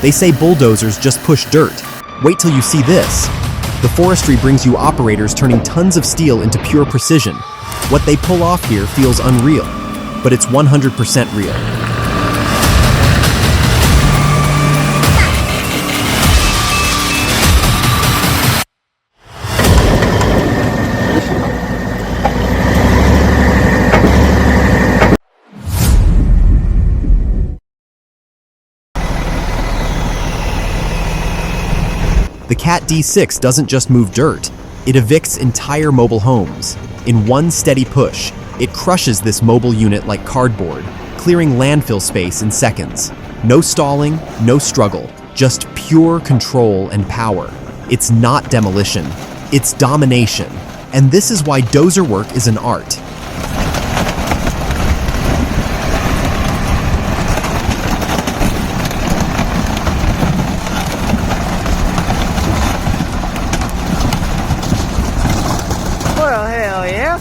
They say bulldozers just push dirt. Wait till you see this. The Forestry brings you operators turning tons of steel into pure precision. What they pull off here feels unreal, but it's 100% real. The Cat D6 doesn't just move dirt, it evicts entire mobile homes. In one steady push, it crushes this mobile unit like cardboard, clearing landfill space in seconds. No stalling, no struggle, just pure control and power. It's not demolition, it's domination. And this is why dozer work is an art. Well, hell yeah.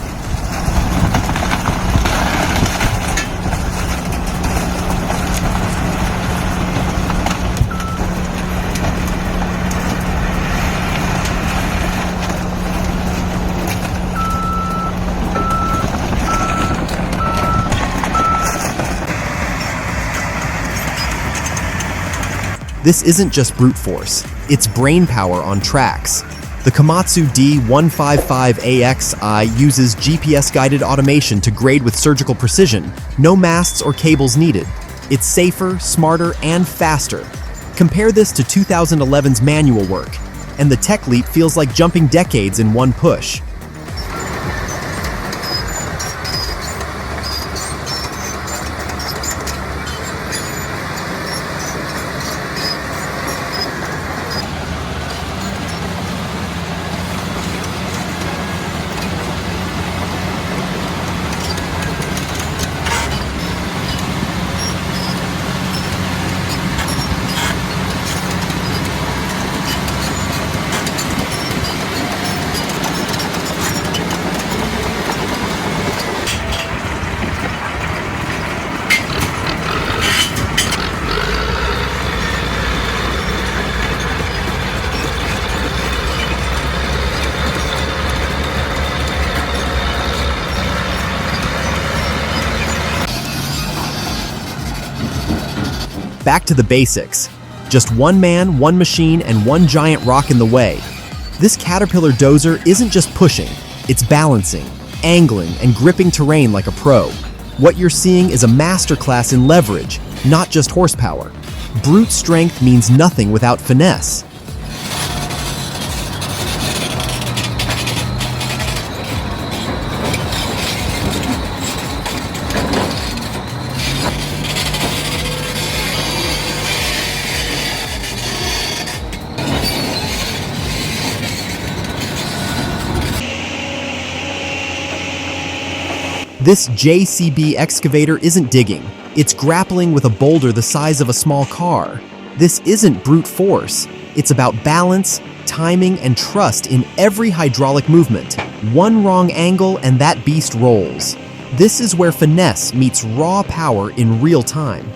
This isn't just brute force, it's brain power on tracks. The Komatsu D155AXI uses GPS-guided automation to grade with surgical precision, no masts or cables needed. It's safer, smarter, and faster. Compare this to 2011's manual work, and the tech leap feels like jumping decades in one push. Back to the basics. Just one man, one machine, and one giant rock in the way. This Caterpillar dozer isn't just pushing, it's balancing, angling, and gripping terrain like a pro. What you're seeing is a masterclass in leverage, not just horsepower. Brute strength means nothing without finesse. This JCB excavator isn't digging, it's grappling with a boulder the size of a small car. This isn't brute force, it's about balance, timing, and trust in every hydraulic movement. One wrong angle and that beast rolls. This is where finesse meets raw power in real time.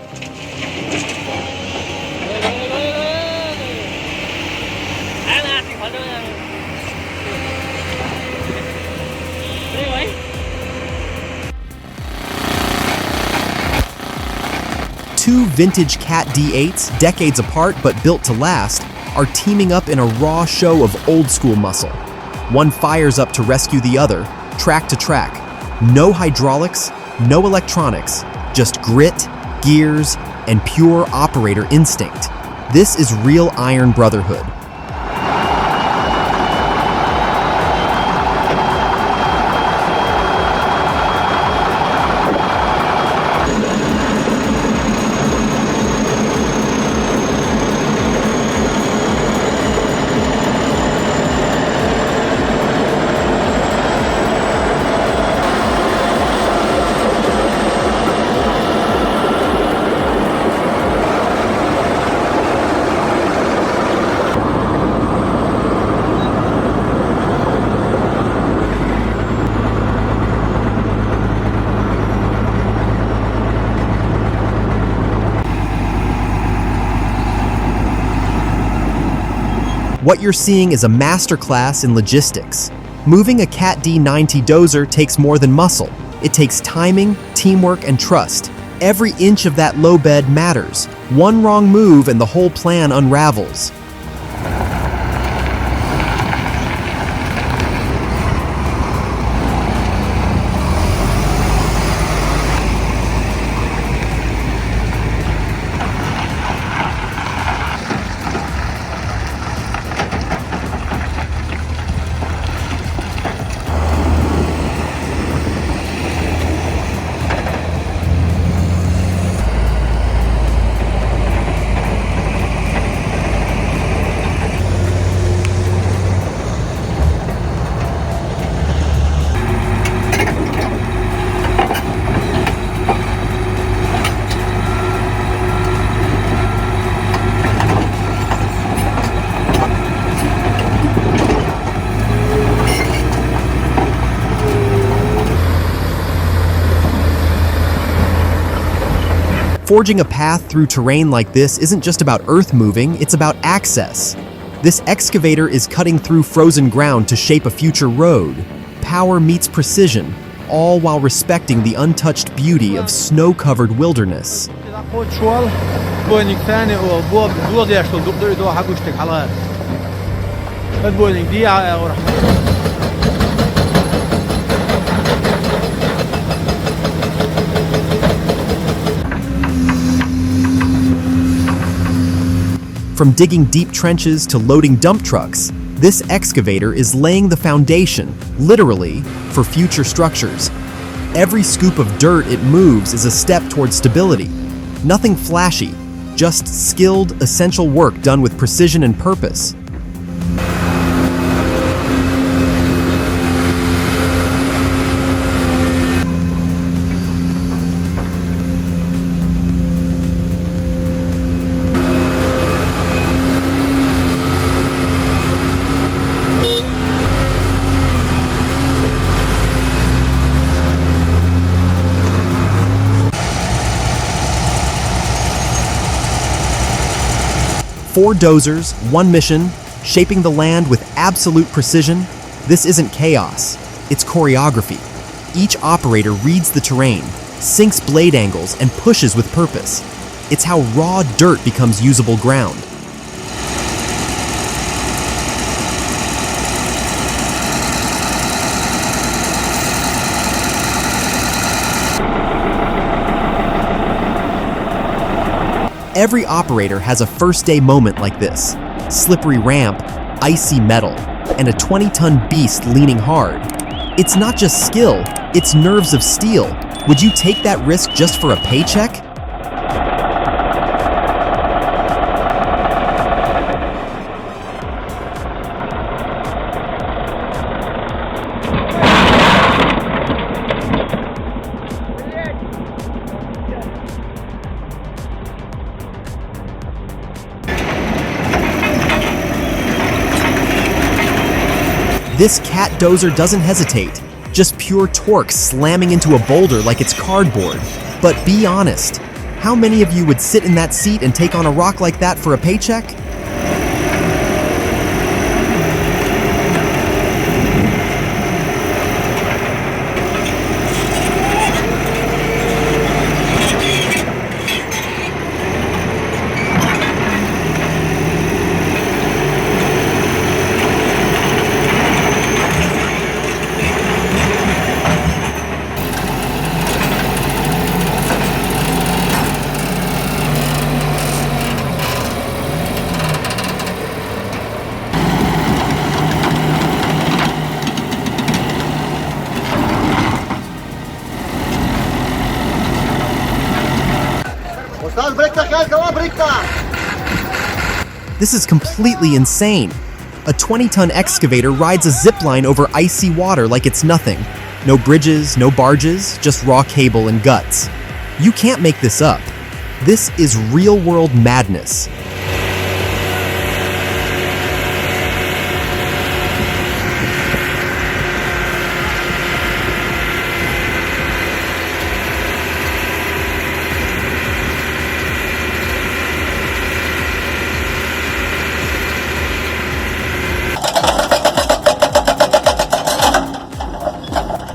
Two vintage Cat D8s, decades apart but built to last, are teaming up in a raw show of old-school muscle. One fires up to rescue the other, track to track. No hydraulics, no electronics, just grit, gears, and pure operator instinct. This is real Iron Brotherhood. What you're seeing is a masterclass in logistics. Moving a Cat D90 dozer takes more than muscle. It takes timing, teamwork, and trust. Every inch of that low bed matters. One wrong move and the whole plan unravels. Forging a path through terrain like this isn't just about earth moving, it's about access. This excavator is cutting through frozen ground to shape a future road. Power meets precision, all while respecting the untouched beauty of snow-covered wilderness. From digging deep trenches to loading dump trucks, this excavator is laying the foundation, literally, for future structures. Every scoop of dirt it moves is a step towards stability. Nothing flashy, just skilled, essential work done with precision and purpose. Four dozers, one mission, shaping the land with absolute precision. This isn't chaos, it's choreography. Each operator reads the terrain, syncs blade angles, and pushes with purpose. It's how raw dirt becomes usable ground. Every operator has a first-day moment like this. Slippery ramp, icy metal, and a 20-ton beast leaning hard. It's not just skill, it's nerves of steel. Would you take that risk just for a paycheck? This cat dozer doesn't hesitate, just pure torque slamming into a boulder like it's cardboard. But be honest, how many of you would sit in that seat and take on a rock like that for a paycheck? This is completely insane. A 20-ton excavator rides a zipline over icy water like it's nothing. No bridges, no barges, just raw cable and guts. You can't make this up. This is real-world madness.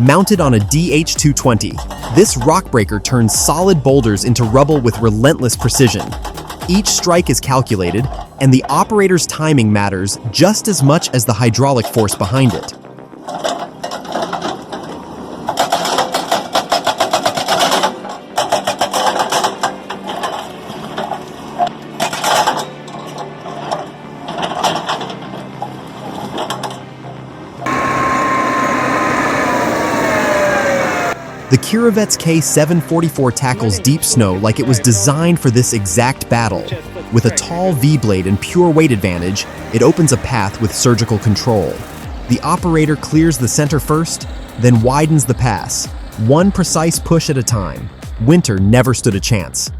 Mounted on a DH220, this rock breaker turns solid boulders into rubble with relentless precision. Each strike is calculated, and the operator's timing matters just as much as the hydraulic force behind it. The Choreographed K744 tackles deep snow like it was designed for this exact battle. With a tall V-blade and pure weight advantage, it opens a path with surgical control. The operator clears the center first, then widens the pass, one precise push at a time. Winter never stood a chance.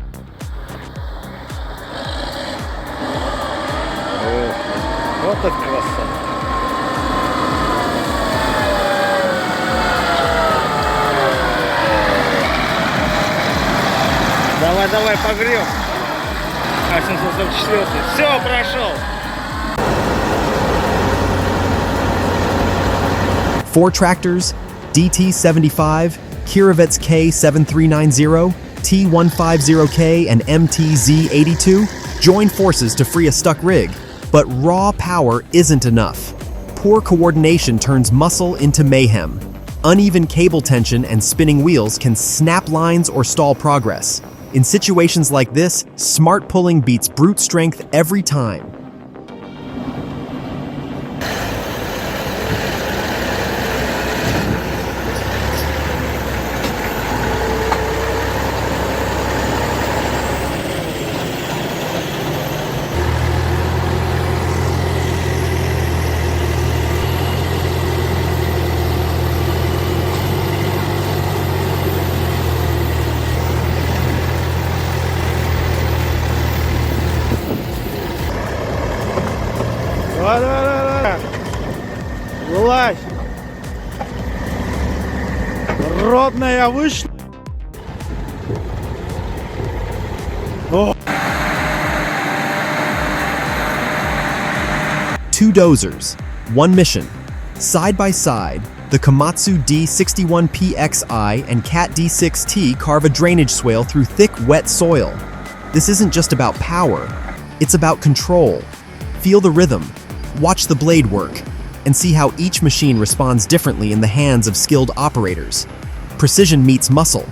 Вот это красота. Давай, погреб. 744. Все, прошел. Four tractors, DT75, Choreographed K7390, T150K, and MTZ82 join forces to free a stuck rig. But raw power isn't enough. Poor coordination turns muscle into mayhem. Uneven cable tension and spinning wheels can snap lines or stall progress. In situations like this, smart pulling beats brute strength every time. Давай. Вылазь. Родная вышла. Two dozers, one mission. Side by side, the Komatsu D61PXI and Cat D6T carve a drainage swale through thick, wet soil. This isn't just about power, it's about control. Feel the rhythm, watch the blade work, and see how each machine responds differently in the hands of skilled operators. Precision meets muscle.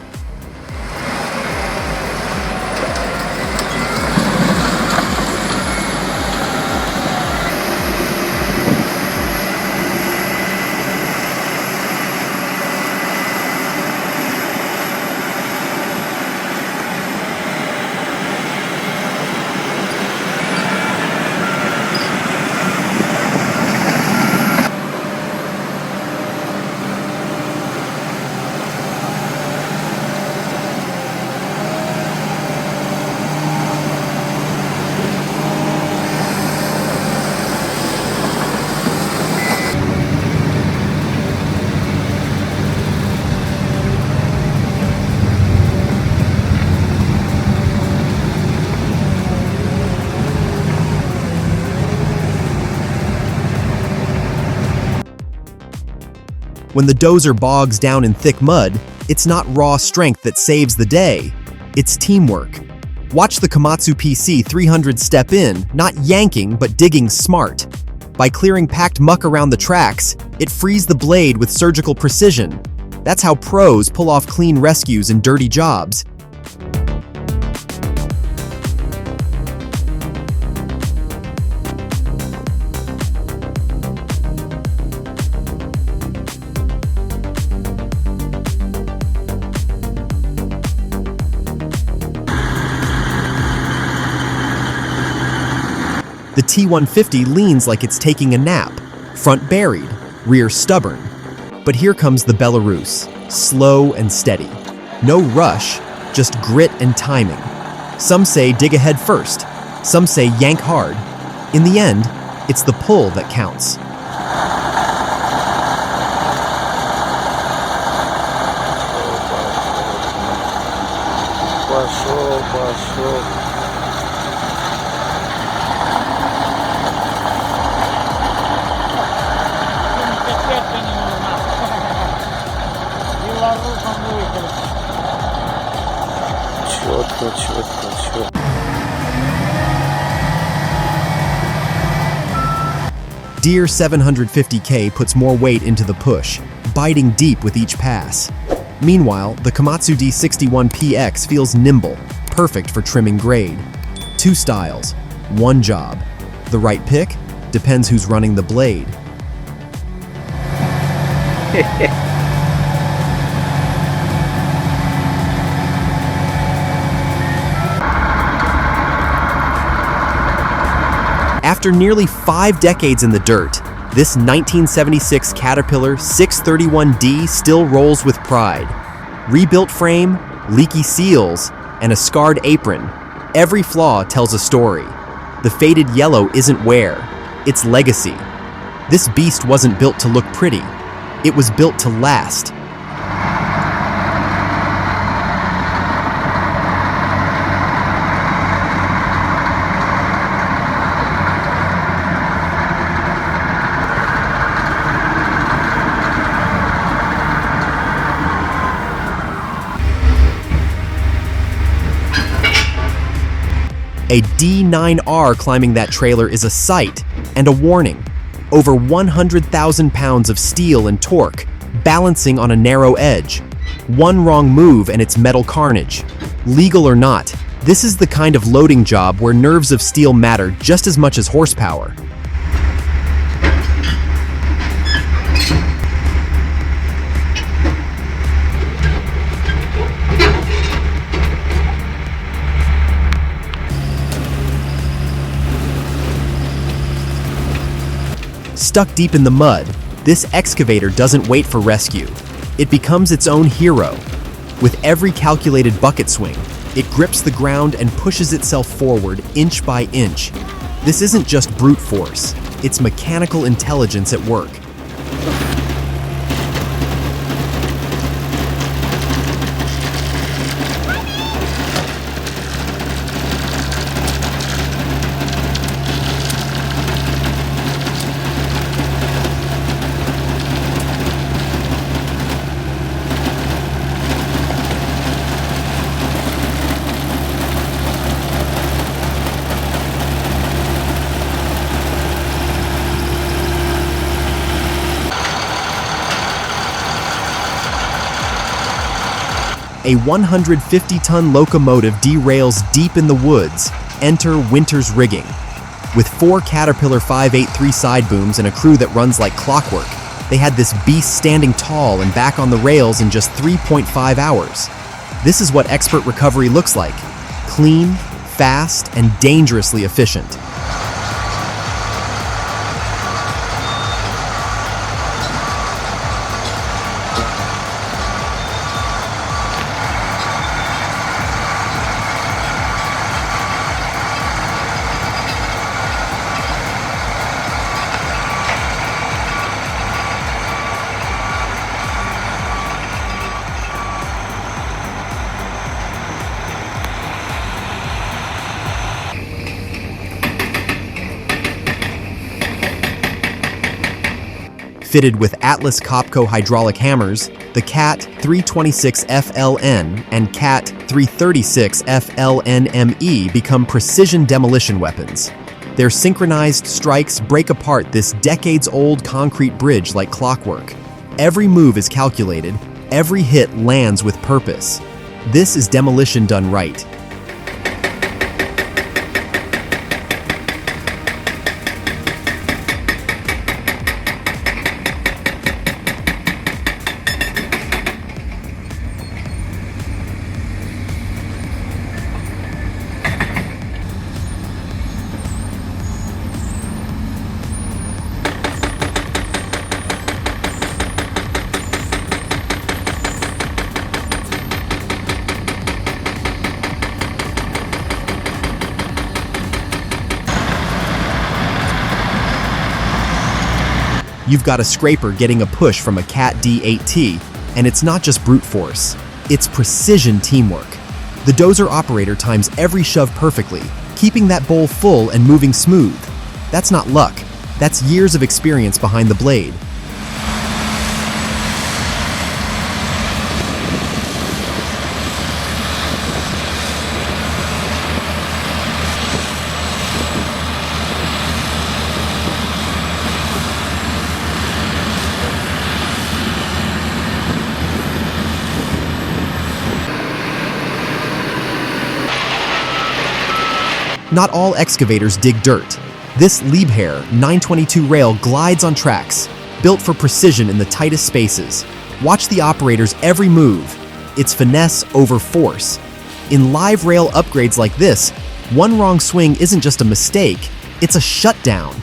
When the dozer bogs down in thick mud, it's not raw strength that saves the day, it's teamwork. Watch the Komatsu PC 300 step in, not yanking, but digging smart. By clearing packed muck around the tracks, it frees the blade with surgical precision. That's how pros pull off clean rescues in dirty jobs. The T150 leans like it's taking a nap, front buried, rear stubborn. But here comes the Belarus, slow and steady. No rush, just grit and timing. Some say dig ahead first, some say yank hard. In the end, it's the pull that counts. Пошел. Четко, четко, четко. Deere 750K puts more weight into the push, biting deep with each pass. Meanwhile, the Komatsu D61PX feels nimble, perfect for trimming grade. Two styles, one job. The right pick depends who's running the blade. After nearly 5 decades in the dirt, this 1976 Caterpillar 631D still rolls with pride. Rebuilt frame, leaky seals, and a scarred apron. Every flaw tells a story. The faded yellow isn't wear, it's legacy. This beast wasn't built to look pretty. It was built to last. A D9R climbing that trailer is a sight and a warning. Over 100,000 pounds of steel and torque, balancing on a narrow edge. One wrong move and it's metal carnage. Legal or not, this is the kind of loading job where nerves of steel matter just as much as horsepower. Stuck deep in the mud, this excavator doesn't wait for rescue. It becomes its own hero. With every calculated bucket swing, it grips the ground and pushes itself forward inch by inch. This isn't just brute force, it's mechanical intelligence at work. A 150-ton locomotive derails deep in the woods. Enter winter's rigging. With 4 Caterpillar 583 side booms and a crew that runs like clockwork, they had this beast standing tall and back on the rails in just 3.5 hours. This is what expert recovery looks like. Clean, fast, and dangerously efficient. Fitted with Atlas Copco hydraulic hammers, the CAT 326 FLN and CAT 336 FLNME become precision demolition weapons. Their synchronized strikes break apart this decades-old concrete bridge like clockwork. Every move is calculated, every hit lands with purpose. This is demolition done right. You've got a scraper getting a push from a CAT D8T, and it's not just brute force, it's precision teamwork. The dozer operator times every shove perfectly, keeping that bowl full and moving smooth. That's not luck, that's years of experience behind the blade. Not all excavators dig dirt. This Liebherr 922 rail glides on tracks, built for precision in the tightest spaces. Watch the operator's every move. It's finesse over force. In live rail upgrades like this, one wrong swing isn't just a mistake, it's a shutdown.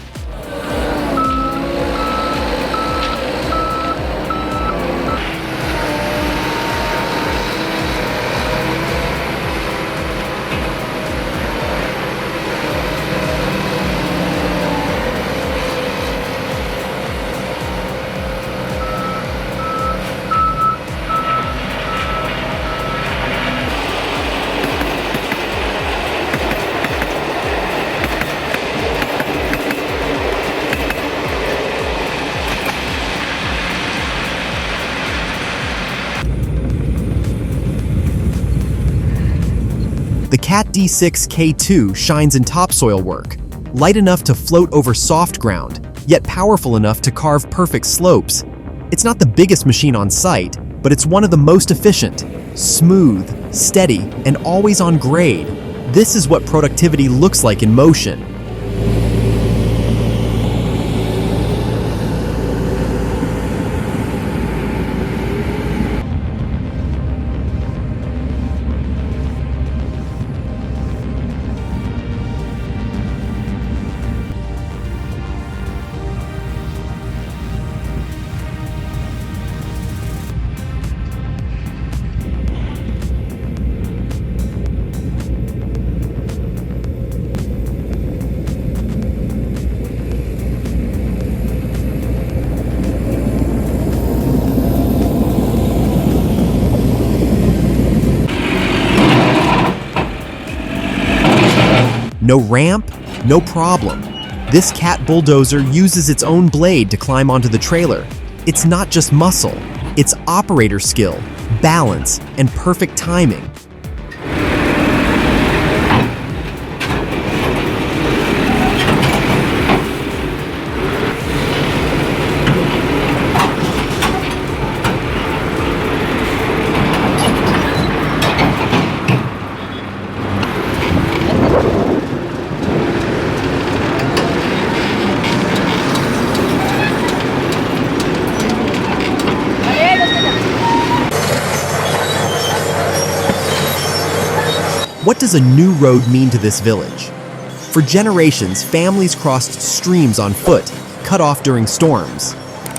The Cat D6 K2 shines in topsoil work, light enough to float over soft ground, yet powerful enough to carve perfect slopes. It's not the biggest machine on site, but it's one of the most efficient. Smooth, steady, and always on grade. This is what productivity looks like in motion. No ramp? No problem. This Cat bulldozer uses its own blade to climb onto the trailer. It's not just muscle, it's operator skill, balance, and perfect timing. What does a new road mean to this village? For generations, families crossed streams on foot, cut off during storms.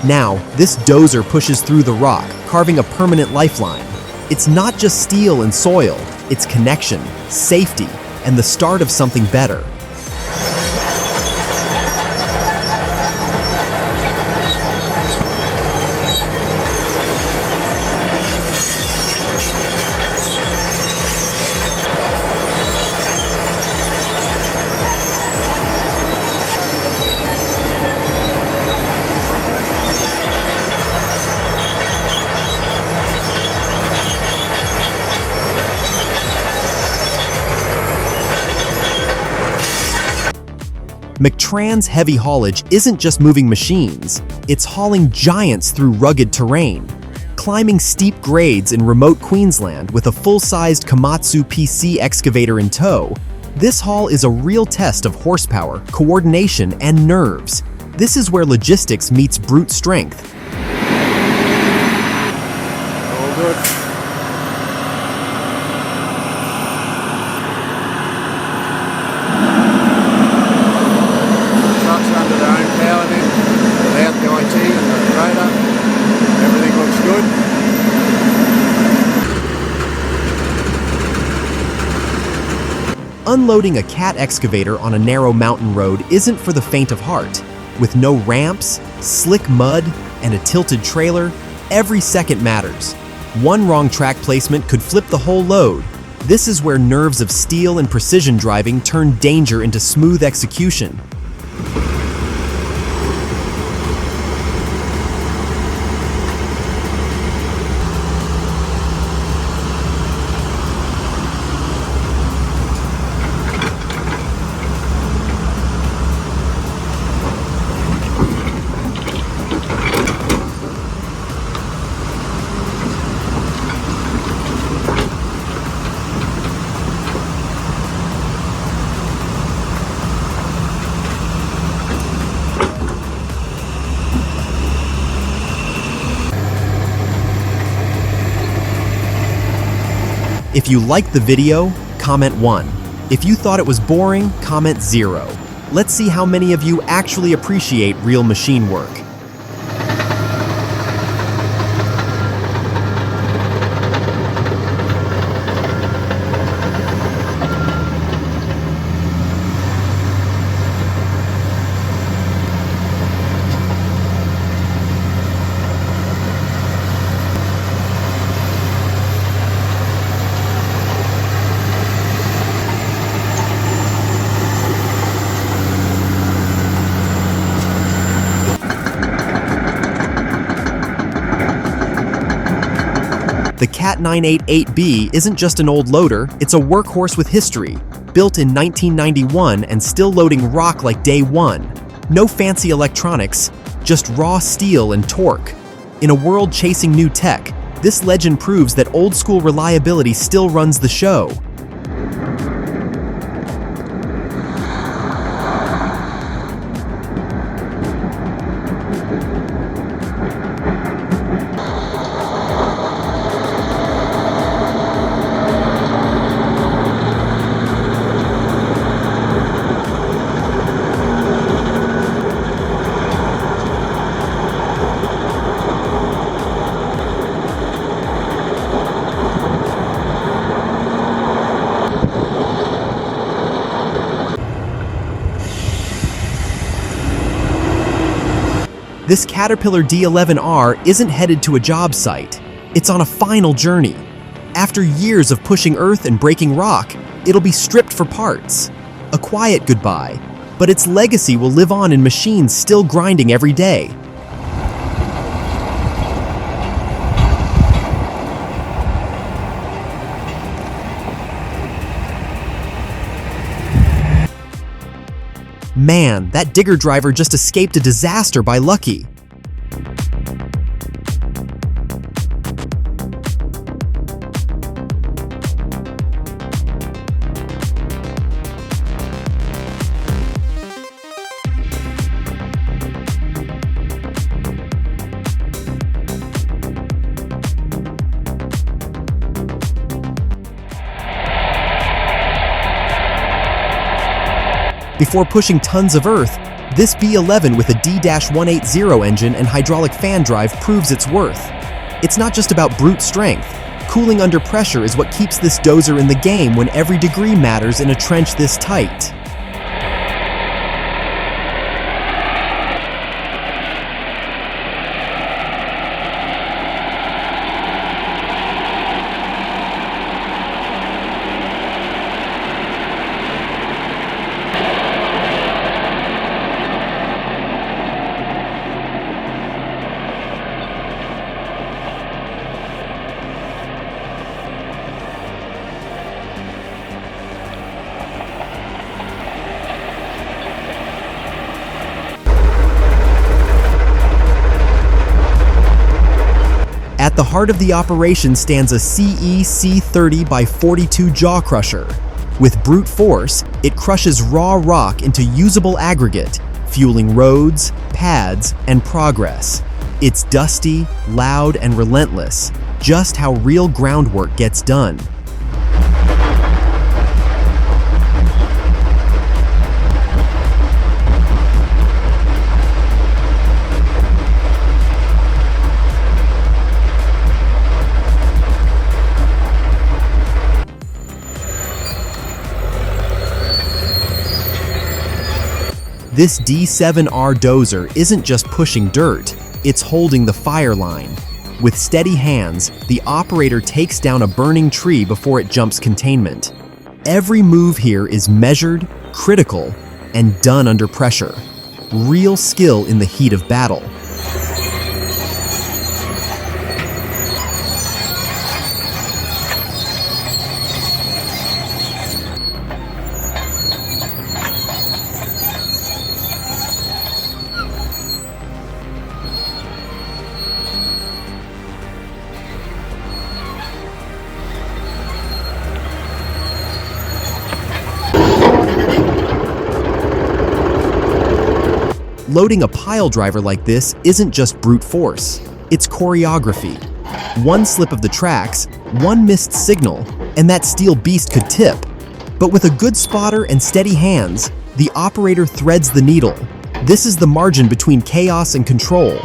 Now, this dozer pushes through the rock, carving a permanent lifeline. It's not just steel and soil, it's connection, safety, and the start of something better. McTran's heavy haulage isn't just moving machines, it's hauling giants through rugged terrain. Climbing steep grades in remote Queensland with a full-sized Komatsu PC excavator in tow, this haul is a real test of horsepower, coordination, and nerves. This is where logistics meets brute strength. All good. Unloading a Cat excavator on a narrow mountain road isn't for the faint of heart. With no ramps, slick mud, and a tilted trailer, every second matters. One wrong track placement could flip the whole load. This is where nerves of steel and precision driving turn danger into smooth execution. If you liked the video, comment 1. If you thought it was boring, comment 0. Let's see how many of you actually appreciate real machine work. The Cat 988B isn't just an old loader, it's a workhorse with history. Built in 1991 and still loading rock like day one. No fancy electronics, just raw steel and torque. In a world chasing new tech, this legend proves that old-school reliability still runs the show. This Caterpillar D11R isn't headed to a job site. It's on a final journey. After years of pushing earth and breaking rock, it'll be stripped for parts. A quiet goodbye, but its legacy will live on in machines still grinding every day. Man, that digger driver just escaped a disaster by lucky. Before pushing tons of earth, this B11 with a D-180 engine and hydraulic fan drive proves its worth. It's not just about brute strength. Cooling under pressure is what keeps this dozer in the game when every degree matters in a trench this tight. At the heart of the operation stands a CE C30 by 42 jaw crusher. With brute force, it crushes raw rock into usable aggregate, fueling roads, pads, and progress. It's dusty, loud, and relentless, just how real groundwork gets done. This D7R dozer isn't just pushing dirt, it's holding the fire line. With steady hands, the operator takes down a burning tree before it jumps containment. Every move here is measured, critical, and done under pressure. Real skill in the heat of battle. Loading a pile driver like this isn't just brute force, it's choreography. One slip of the tracks, one missed signal, and that steel beast could tip. But with a good spotter and steady hands, the operator threads the needle. This is the margin between chaos and control.